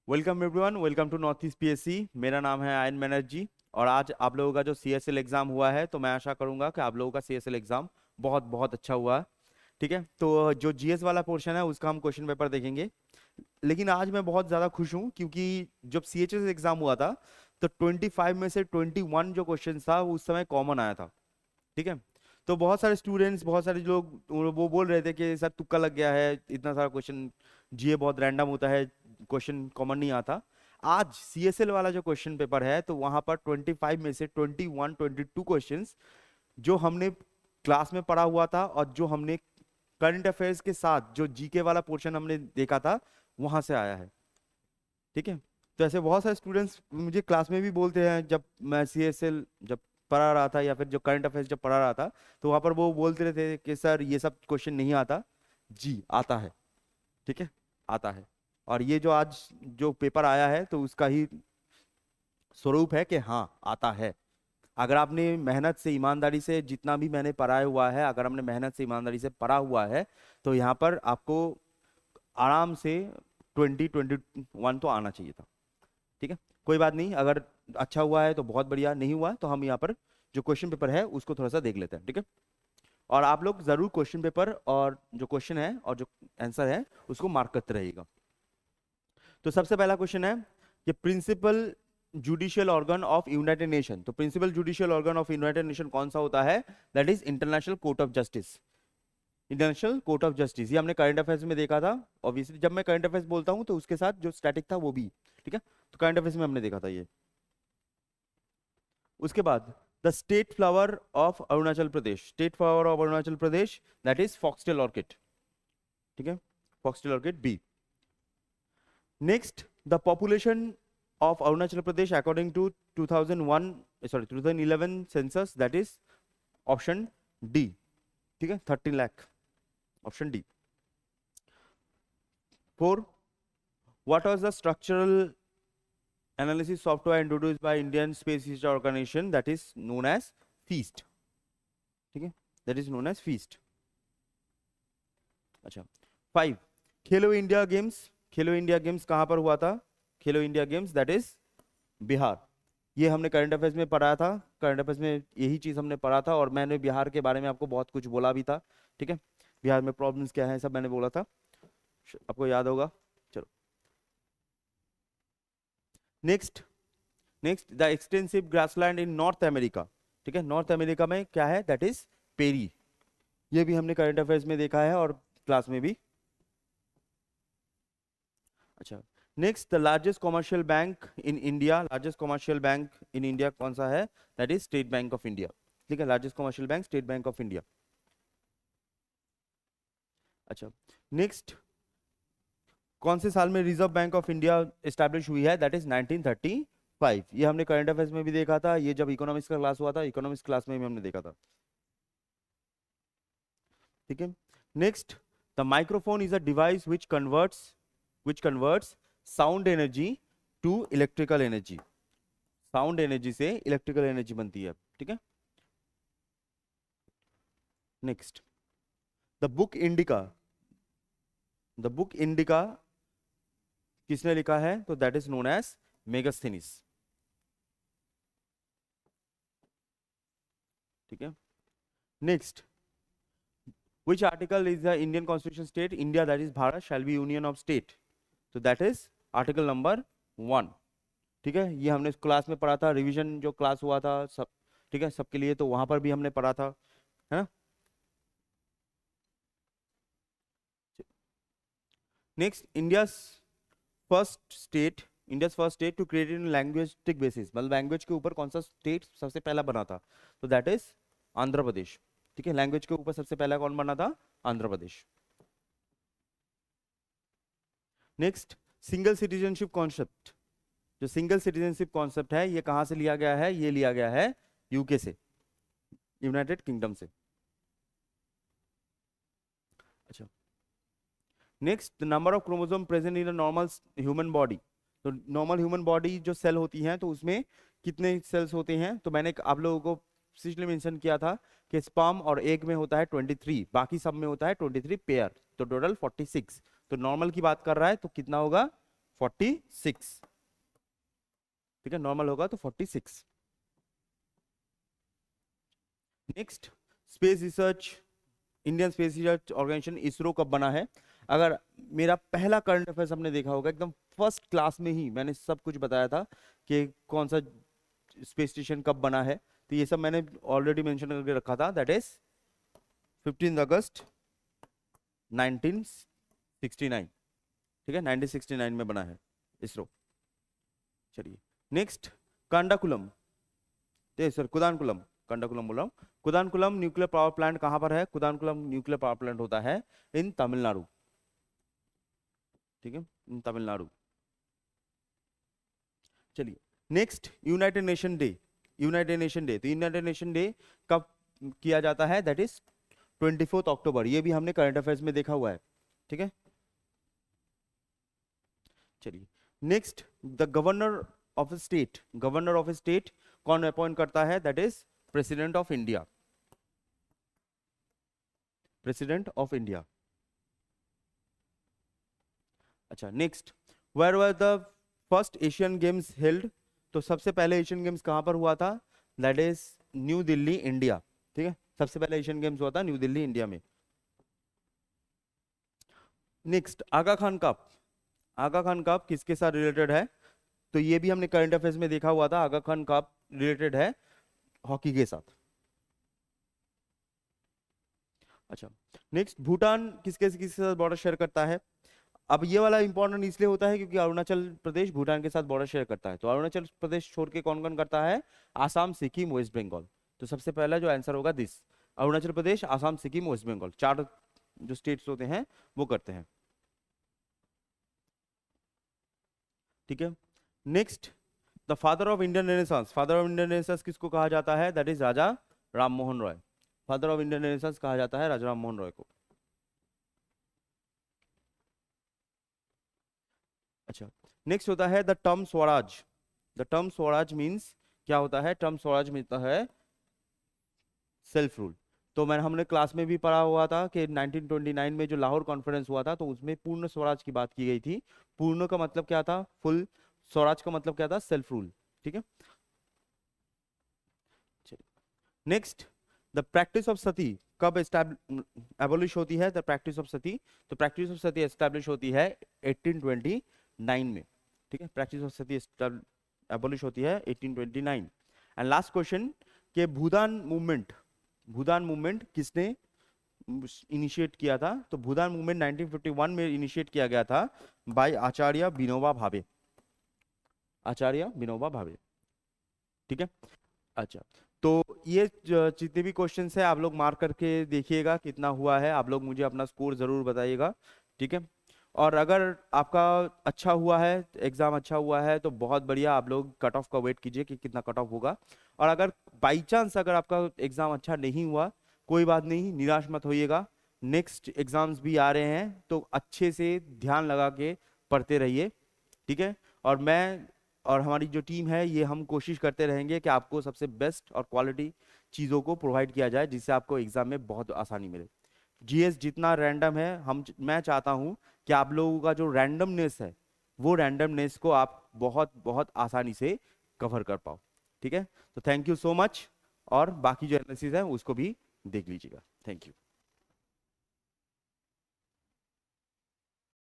Welcome everyone, welcome to north east PSC. मेरा नाम है आयन बनर्जी और आज आप लोगों का जो सीएसएल एग्जाम हुआ है तो मैं आशा करूंगा कि आप लोगों का सीएसएल एग्जाम बहुत बहुत अच्छा हुआ है। ठीक है, तो जो जीएस वाला पोर्शन है उसका हम क्वेश्चन पेपर देखेंगे। लेकिन आज मैं बहुत ज़्यादा खुश हूँ क्योंकि जब सीएचएस एग्जाम हुआ था तो 25 में से 21 जो क्वेश्चन था वो उस समय कॉमन आया था। ठीक है, तो बहुत सारे स्टूडेंट्स, बहुत सारे लोग वो बोल रहे थे कि सर तुक्का लग गया है, इतना सारा क्वेश्चन जीए बहुत रैंडम होता है, क्वेश्चन कॉमन नहीं आता। आज सीएसएल वाला जो क्वेश्चन पेपर है तो वहां पर 25 में से 22 क्वेश्चंस जो हमने क्लास में पढ़ा हुआ था और जो हमने करंट अफेयर्स के साथ जो जीके वाला पोर्शन हमने देखा था वहां से आया है। ठीक है, तो ऐसे बहुत सारे स्टूडेंट्स मुझे क्लास में भी बोलते हैं, जब मैं सीएसएल जब पढ़ा रहा था या फिर जो करंट अफेयर्स जब पढ़ा रहा था तो वहां पर वो बोलते रहते थे कि सर ये सब क्वेश्चन नहीं आता। जी आता है। ठीक है, आता है। और ये जो आज जो पेपर आया है तो उसका ही स्वरूप है कि हाँ आता है। अगर आपने मेहनत से ईमानदारी से जितना भी मैंने पढ़ाया हुआ है, अगर हमने मेहनत से ईमानदारी से पढ़ा हुआ है तो यहाँ पर आपको आराम से 21 तो आना चाहिए था। ठीक है, कोई बात नहीं, अगर अच्छा हुआ है तो बहुत बढ़िया, नहीं हुआ तो हम यहाँ पर जो क्वेश्चन पेपर है उसको थोड़ा सा देख लेते हैं। ठीक है, और आप लोग जरूर क्वेश्चन पेपर और जो क्वेश्चन है और जो आंसर है उसको मार्क करते रहिएगा। तो सबसे पहला क्वेश्चन है कि principal judicial organ of United Nation. तो principal judicial organ of United Nation कौन सा होता है? That is International Court of Justice. International Court of Justice ये हमने करंट अफेयर्स में देखा था। ऑब्वियसली जब मैं करंट अफेयर्स बोलता हूं तो उसके साथ जो स्टैटिक था वो भी। ठीक है, तो करंट अफेयर्स में हमने देखा था ये। उसके बाद the state flower of Arunachal Pradesh, state flower of Arunachal Pradesh that is foxtail orchid. ठीक है, foxtail orchid B. Next, the population of Arunachal Pradesh according to 2011 census that is option D। ठीक है, 13 lakh, option D. 4, what was the structural analysis software introduced by Indian Space Research Organization that is known as FEAST? ठीक है, that is known as FEAST। अच्छा, 5, खेलो India games, खेलो India games कहां पर हुआ था? खेलो India games that is Bihar. ये हमने current affairs में पढ़ा था, करंट अफेयर्स में यही चीज हमने पढ़ा था और मैंने बिहार के बारे में आपको बहुत कुछ बोला भी था। ठीक है, बिहार में प्रॉब्लम्स क्या है सब मैंने बोला था, आपको याद होगा। चलो, next, next the extensive grassland in North America. ठीक है, नॉर्थ अमेरिका में क्या है? That is prairie. ये भी हमने करंट अफेयर्स में देखा है और क्लास में भी। अच्छा, next, the largest commercial bank in India, largest commercial bank in India कौन सा है? That is state bank of India. ठीक है, largest commercial bank state bank of India. अच्छा, नेक्स्ट, कौन से साल में reserve bank of India establish हुई है? That is 1935। ये हमने करंट अफेयर्स में भी देखा था, ये जब इकोनॉमिक्स का क्लास हुआ था, इकोनॉमिक्स क्लास में भी हमने देखा था। ठीक है, next, the microphone is a device which converts sound energy to electrical energy. Sound energy से इलेक्ट्रिकल एनर्जी बनती है। ठीक है, next, the book Indica, the book Indica किसने लिखा है? तो that is known as Megasthenes. ठीक है, next, which article is the Indian constitution state India that is Bharat shall be union of state? तो that is article number 1। ठीक है, ये हमने क्लास में पढ़ा था, रिवीजन जो क्लास हुआ था सब। ठीक है, सबके लिए, तो वहां पर भी हमने पढ़ा था, है ना। Next, India's first state to create in linguistic basis, मतलब लैंग्वेज के ऊपर कौन सा स्टेट सबसे पहला बना था? तो दैट इज आंध्र प्रदेश। ठीक है, लैंग्वेज के ऊपर सबसे पहला कौन बना था? Andhra Pradesh. Next, single citizenship concept, जो सिंगल सिटीजनशिप कॉन्सेप्ट है ये कहां से लिया गया है? ये लिया गया है यूके से, यूनाइटेड किंगडम से। अच्छा, next, the number of chromosome present in a normal human body. तो नॉर्मल ह्यूमन बॉडी जो सेल होती हैं तो उसमें कितने सेल्स होते हैं? तो मैंने आप लोगों को पिछले मेंशन किया था कि स्पर्म और एग में होता है 23, बाकी सब में होता है 23 पेयर, तो टोटल 46। तो नॉर्मल की बात कर रहा है तो कितना होगा? 46, ठीक है, नॉर्मल होगा तो 46। Next, space research, Indian space research organisation ISRO कब बना है? अगर मेरा पहला करंट अफेयर्स हमने देखा होगा, एकदम फर्स्ट क्लास में ही मैंने सब कुछ बताया था कि कौन सा स्पेस स्टेशन कब बना है, तो ये सब मैंने ऑलरेडी मेंशन करके रखा था, दैट इज 15 अगस्त 1969, ठीक है, 1969 में बना है इसरो। चलिए नेक्स्ट, कांडाकुलम, सर कुदानकुलम, कांडाकुलम बोल रहा हूँ, कुदानकुलम न्यूक्लियर पावर प्लांट कहाँ पर है? कुदानकुलम न्यूक्लियर पावर प्लांट होता है इन तमिलनाडु, ठीक है, इन तमिलनाडु। चलिए next, United nation day, United nation day, तो यूनाइटेड नेशन डे कब किया जाता है? दैट इज 24 अक्टूबर, ये भी हमने करंट अफेयर्स में देखा हुआ है, ठीक है। चलिए next, the governor of state, governor of state कौन अपॉइंट करता है? That is president of India, president of India. अच्छा next, where were the first Asian Games held, तो सबसे पहले एशियन गेम्स कहां पर हुआ था? That is New Delhi, India, ठीक है, सबसे पहले एशियन गेम्स हुआ था न्यू दिल्ली, इंडिया में। Next, Aga Khan cup, Aga Khan cup किसके साथ रिलेटेड है? तो ये भी हमने करंट अफेयर्स में देखा हुआ था, आगा खान कप रिलेटेड है हॉकी के साथ। अच्छा नेक्स्ट, भूटान किसके किसके साथ बॉर्डर शेयर करता है? अब ये वाला इंपॉर्टेंट इसलिए होता है क्योंकि अरुणाचल प्रदेश भूटान के साथ बॉर्डर शेयर करता है, तो अरुणाचल प्रदेश छोड़ के कौन कौन करता है? आसाम, सिक्किम, वेस्ट बंगाल, तो सबसे पहला जो आंसर होगा दिस, अरुणाचल प्रदेश, आसाम, सिक्किम, वेस्ट बंगाल, चार जो स्टेट्स होते हैं वो करते हैं, ठीक है। Next, the father of Indian renaissance, father of Indian renaissance किसको कहा जाता है? That is Raja Ram Mohan Roy, father of Indian renaissance कहा जाता है राजा राम मोहन रॉय को। अच्छा नेक्स्ट होता है the term Swaraj, the term Swaraj means क्या होता है? टर्म स्वराज मिलता है सेल्फ रूल, तो मैंने हमने क्लास में भी पढ़ा हुआ था कि 1929 में जो लाहौर कॉन्फ्रेंस हुआ था तो उसमें पूर्ण स्वराज की बात की गई थी। पूर्ण का मतलब क्या था? फुल। स्वराज का मतलब क्या था? सेल्फ रूल, ठीक है। नेक्स्ट, द प्रैक्टिस ऑफ सती कब एबोलिश होती है? द प्रैक्टिस ऑफ सती, तो प्रैक्टिस ऑफ सती एस्टैब्लिश होती है 1829 में, ठीक है, प्रैक्टिस ऑफ सती एबोलिश होती है 1829। एंड लास्ट क्वेश्चन, के भूदान मूवमेंट, भूदान मूवमेंट किसने इनिशिएट किया था? तो भूदान मूवमेंट 1951 में इनिशिएट किया गया था बाय आचार्य विनोबा भावे, आचार्य विनोबा भावे, ठीक है। अच्छा, तो ये जितने भी क्वेश्चंस है आप लोग मार्क करके देखिएगा कितना हुआ है, आप लोग मुझे अपना स्कोर जरूर बताइएगा, ठीक है। और अगर आपका अच्छा हुआ है, एग्जाम अच्छा हुआ है तो बहुत बढ़िया, आप लोग कट ऑफ का वेट कीजिए कि कितना कट ऑफ होगा। और अगर बाई चांस अगर आपका एग्जाम अच्छा नहीं हुआ, कोई बात नहीं, निराश मत होइएगा, नेक्स्ट एग्जाम्स भी आ रहे हैं तो अच्छे से ध्यान लगा के पढ़ते रहिए, ठीक है। और मैं और हमारी जो टीम है ये हम कोशिश करते रहेंगे कि आपको सबसे बेस्ट और क्वालिटी चीज़ों को प्रोवाइड किया जाए जिससे आपको एग्जाम में बहुत आसानी मिले। जीएस जितना रैंडम है, मैं चाहता हूं कि आप लोगों का जो रैंडमनेस है वो रैंडमनेस को आप बहुत बहुत आसानी से कवर कर पाओ, ठीक है। तो थैंक यू सो मच, और बाकी जो एनालिसिस है उसको भी देख लीजिएगा। Thank you.